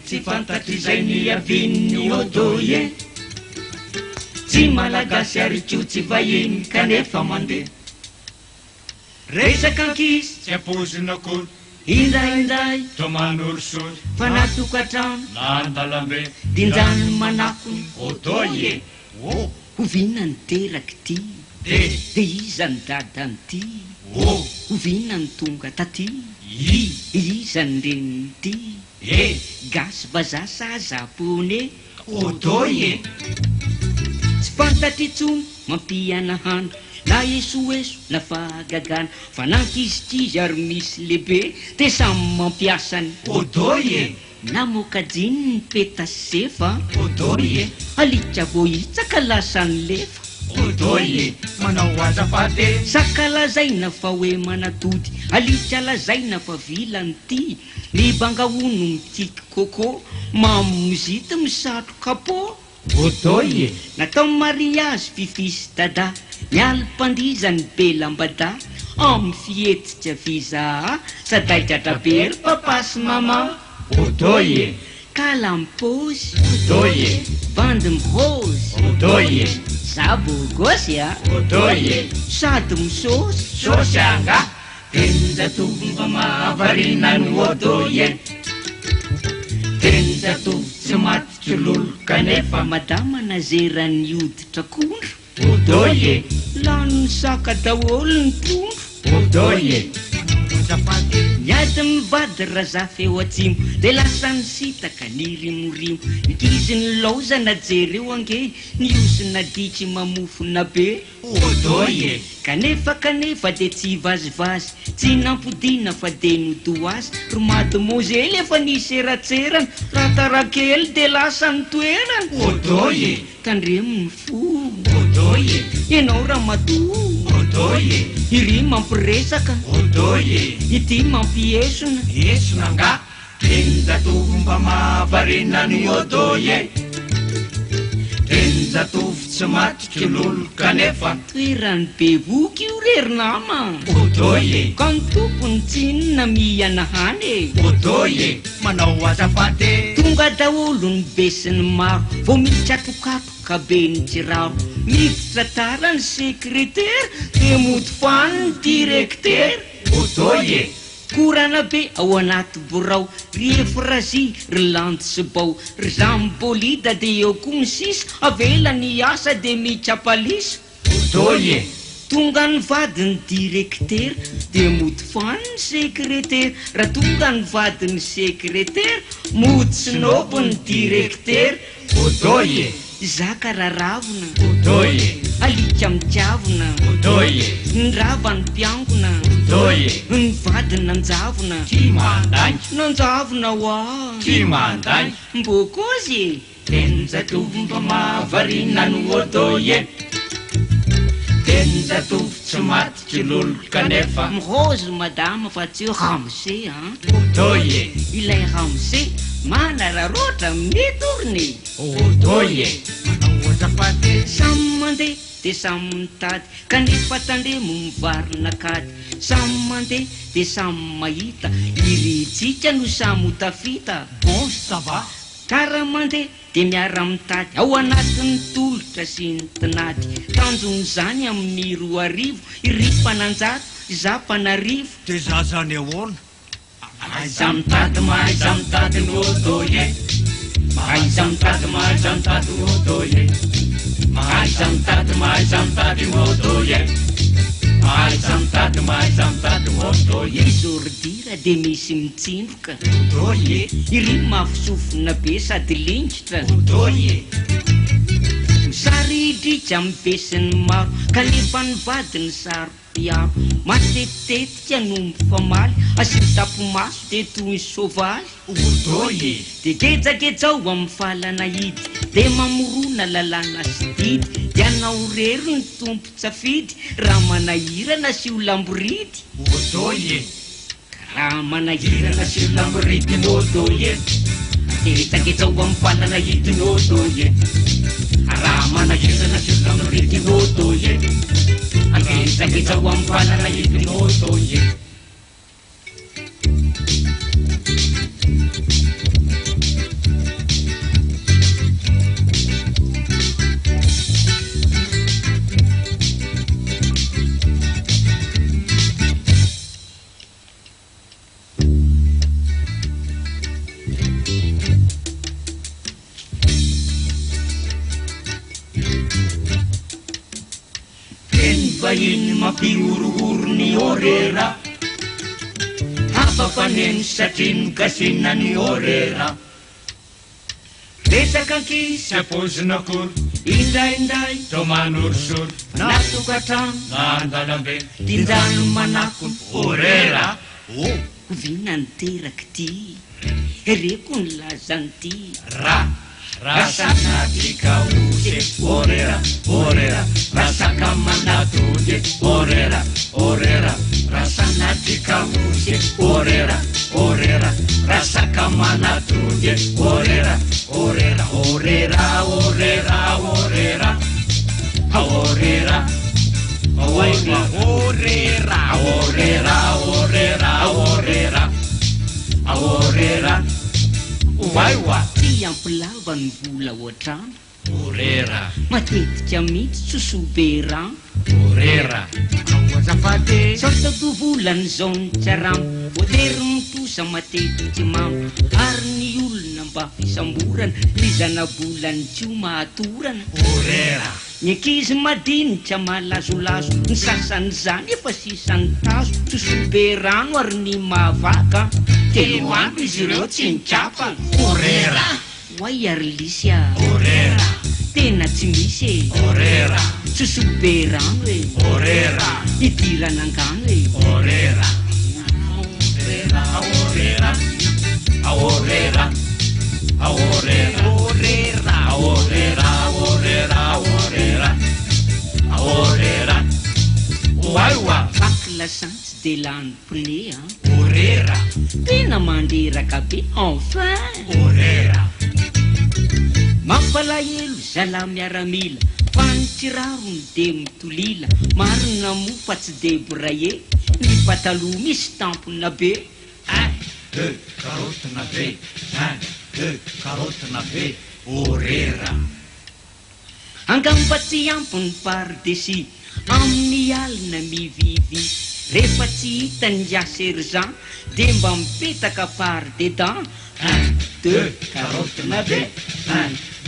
tsy fantatrizay ny avin'ny odoy e tsy malagasy ary ko tsy vahiny kanefa mandeha resaka ankizy tsy apozina kory indraindray toman'olo sory fanatokatrano na andalambe dinjany manakony odoy e hovina ny teraky ty de iza ny dadany ty hovina ny tonga taty iza ny reniny ty gasy vazaha sa zapone odoy e tsy fantatry itsony mampiana handro na esoeso na fagagana fa nankizikizy ary misy lehibe te samy mampiasany odoy e na mokajiny ny petasefa odoy e alika vohitsaka lasany lefa odoy e manao azafady sakalazaina fa hoe manatody alika lazaina fa vilany ty ny bangahono mitiky kôkô mamozita misatro kapô odoy e natao mariazy fifisy dada mialym-pandizany be lambada amy fietitsy aviza sadaidradrabery papasy mama odoy e kalampozy odoy e bandy mihôzy odoy e zabo gosy a odoy e sady misôsy sosy anga tenjatovy mba mahavarina ny odoy e tenjatovy tsy matitry lolo kanefa madama nazeran'ny oditra kondro odoy e lanony saka daholo ny tondro odoy e miady mivady raza feo atsimo de lasany sitaka ny rimorimo nikizy ny laoza najery eo ange ny osina ditry mamofona be odoy e kanefa de tsy vazivazy tsy nampodina fa de nodo azy romady mozely efa nisy eratserana ratarakely de lasany toerana odoy e tandremony fo odoy e ianao raha mato odoy e iry mampiresaka odoy e ity mampiesona esona nga tenjatovy mba mahavarina ny odoy e tenjatovy tsy matitry lolo kanefa toerany be boky io rerinama odoy e ka ny tompony tsinona miana hany e odoy e manao azafady tonga daholo ny besiny maro vo mitratrokatroka be ny kiraro miditra tara ny sekretera de moty fany ny direktera odoy e korana be ao anaty borao ry efrazy ry landy sy bao ry zambolida de eo koa ny sisa avela ny asa de mitrapalisa odoy e tonga ny vadiny direktera de moty fany ny sekretera raha tonga ny vadiny sekretera moty sy nobo ny direktera odoy e zaka raravona odoy e alika mitiavona odoy e ny ravany mpiangona odoy e ny vadiny nanjavona ty mandainy nanjavona hoa ty mandainy mbokozy tenjatovy mba mahavarina ny odoy e tenjatovy tsy matitry lolo kanefa mihozy madama fa tsy ramose a odoy e ilay ramose mana raha roatra mitorny odoy e manao azafady samy mandeha de samy mitady kanefa tandremo mivarina kady samy mandeha de samy mahita iritsika no samy hotafita bon ça va kara mandeha de miara mitady ao anatin'ny tolotra sy ny tinady tanjony zany amin'ny roa arivo iripananjato zapanarivo de za zany ahoana aiza mitady ny odoy e aiza mitady ny odoy e aiza mitady ny odoy e aiza mitady ny odoy e izordira de misy mitsindroka odoy e iry mafisofina be sady lingitra odoy e sary idritra mibesiny maro kanefa ny vadiny sary piaro matetitetika no mifamaly asitapomaso de toy ny sovaly odoy e de gejagejao amin'ny falana hidy de mamorona lalàna sy didy de anao rery ny tompo tsafidy raha manahirana sy o lamboridy odoy e raha manahirana sy o lamboridy ny odoy e gejagejao amin'ny falana hidy ny odoy e raha manahirana sy o lamboridy ny odoy e gejagejao amin'ny falana hidy ny odoy e vahiny mampiorohoro ny orera hampafaneny satria ny gasina ny orera resaka ankisy apozina kory indraindray to manorosoro natokatrano nandalambe tindrano manako orera vina niteraky ty reko ny lazany ty rasanatika oze orera orera rasaka manatode orera orera rasanatika oze orera orera rasaka manatode orera orera orera orera orera orera orera orera orera orera orera orera waiwa tiampilava ny vola oatrano orera matetika mihitsy tsosoberano orera azafady saotato volany zao ny tsaramo voatery mitosa matetiky mamo ary ny olona mba fisamborana ny zanabolany tsio mahatorana orera ny ankizy madinitra malazolazo ny sasany zany efa sisany tazo tsosoberano ary ny mahavaka telo andro izy ireo tsy nitrapa orera hoay ary lisya orera tena tsy misy orera tsosoberano e orera idirana angano e orera orera orera orera orera orera orera orera orera orera waiwa fakilasantsy de lany pne orera tena manderaka be enfin orera mampalahelo zala miaramila fa ny tsirarony de mitolila marina mofa tsy de braye ny pataloha misy tampona be karotina be karotina be orera angamba tsy ampony pardesi amin'ny alina mivivy rehefa tsy hita ny aserzan de mba mipetaka pardedan 2 karotina be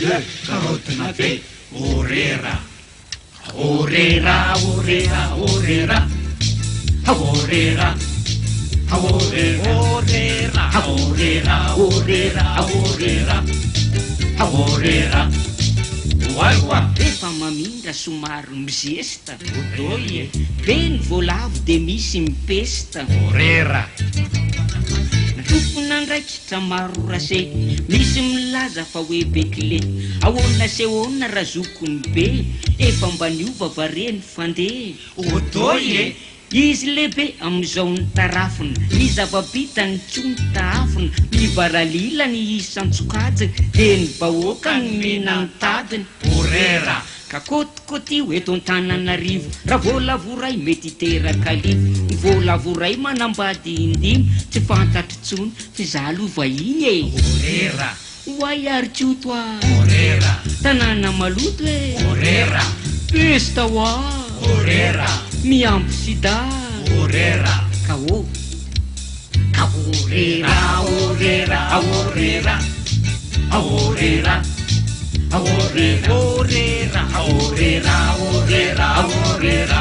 2 karotina be orera orera orera orera orera orera orera orera orera orera orera waiwa efa mamindra somary mizesta otoye be ny voalavo de misy mipesta orera tokona ndraikitra maro rase misy milaza fa hoe bekle ahoana sehoana razokony be efa mba niova vareny fandeha otoye izy lehibe am'izao ny tarafina ny zavabita ny tso ny taafina ny varalila ny isan-tsokaja de ny bahoaka ny mina ny tadiny orera ka kotikoty eto an-tananarivo raha voalavoray mety teraka livo ny voalavoray manambady indimy tsy fantatry tsony fa zalo vahiny e orera hoay ary tsoto a orera tanàna maloto e orera pesta hoa orera miampy sida orera ka o ka orera orera orera orera orera orera orera orera orera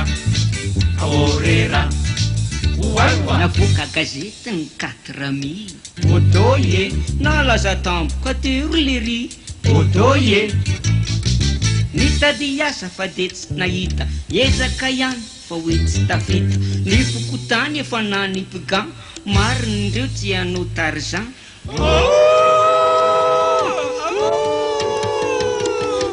orera waiwa navoaka gazety ny 4000 otoye nalaza tampoka tero le ry otoye nitady asa fa de tsy nahita ezaka ihany fa hoe tsy tafita ny fokotany efa nanipigan marindreo tsy hanao tarzan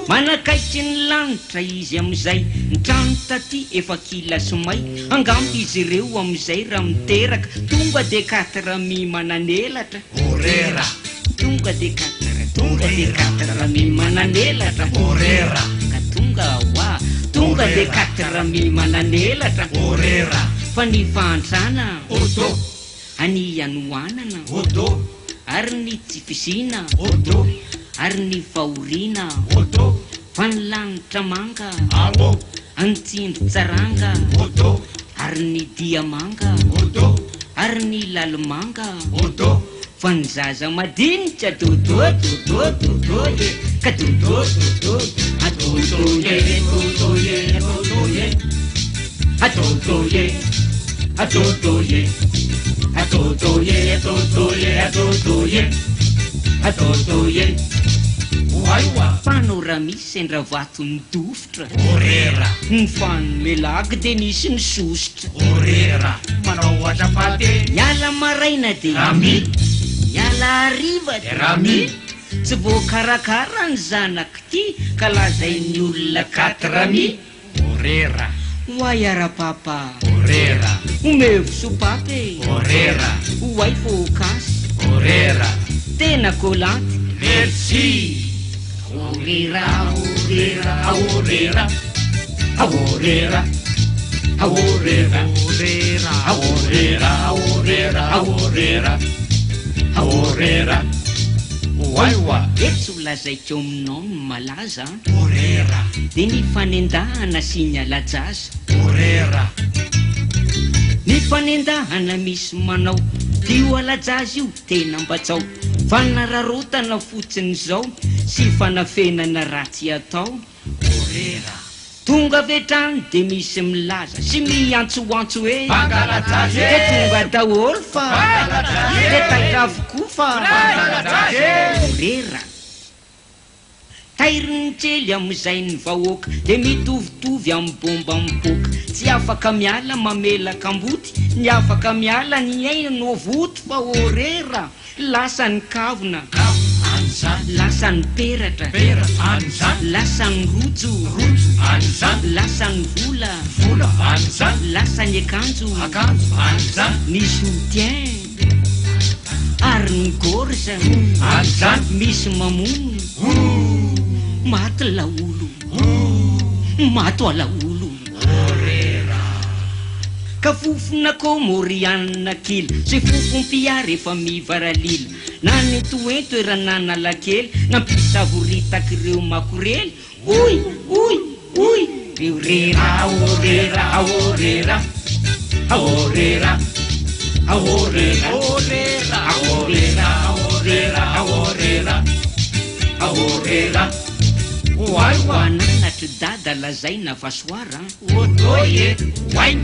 manakaitry ny lanitra izy am'izay ny trano taty efa kila somay angamby izy ireo am'izay raha miteraka tonga de 4000 mananelatra orera tonga de 4000 mananelatra orera ka tonga hoa tonga de 4000 mananelatra orera fa ny fantrana oto any anoanana oto ary ny tsy fisina oto ary ny fahorina oto fa ny lanitra manga amo antsindro tsaranga oto ary ny diamanga oto ary ny lalimanga oto fa ny zaza madinitra dodododododoye ka dododododoye atotoye totoye totoye atotoye atotoye atotoye atotoye atotoye atotoye waiwa fanao raha misy endra vato ny dofotra orera ny fanomelagy de nisy ny sosotra orera manao atrapate miala maraina de rami miala ariva de rami tsy voakarakara ny zanako ty ka lazay ny olona katrami orera hoay ara-papa orera omevo sopape orera hoay fokasy orera tena kolanty merci orera orera orera orera orera orera orera orera orera waiwa etsy ho lazaiko aminao ny malaza orera de ny fanendahana sy ny alajaza orera ny fanendahana misy manao io alajaza io tena mbatsao fanararotana fotsiny zao sy fanafenana ratsy atao orera tonga vetrany de misy milaza sy miantsoantso hoe Bangaladesh de tonga daholo fa Bangaladesh de taitravoko fa Bangaladesh orera tairiny tsely am'izay ny vahoaka de mitovitovy amy bomba mipoka tsy afaka miala mamelaka amboty ny afaka miala ny aina no voto fa orera lasa ny kavona anza lasa ny peratra pera anza lasa ny rojo anza lasa ny vola vola anza lasa ny akanjo akanjo anza ny soutien ary ny gorza anza misy mamono maty laolo mato alaolo orera ka fofona komorianina kely sy fofom-piary efa mivaralila na ny toento eranana lakely nampisavoritaka ireo makorely oy oy oy reo rera orera orera orera orera orera orera orera orera orera waiwa ananatry dada lazaina fasoara odoye wai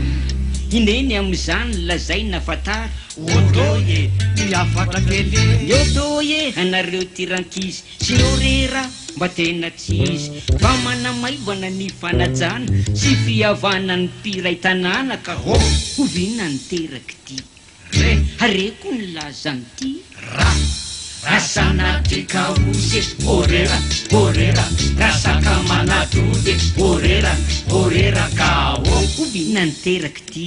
ineny am'izany lazaina fatara odoye miafatra kely yodoye anareo tirankizy sy orera mba tena tsy izy fa manamaivana ny fanajana sy fihavana ny piray tanàna ka hovina ny teraky ty areko ny lazany ty rasanatika use orera orera rasaka manatode orera orera kao hovina ny teraky ty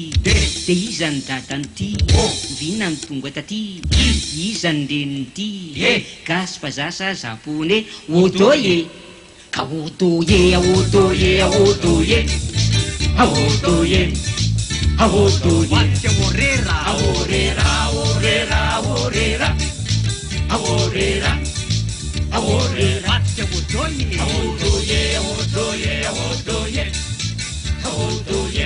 de iza ny dadany ty vina ny tonga taty iza ny reniny ty gasy fa zasa zapone odoye ka odoye odoye odoye odoye odoye orera orera orera orera orera orera odoye odoye odoye odoye odoye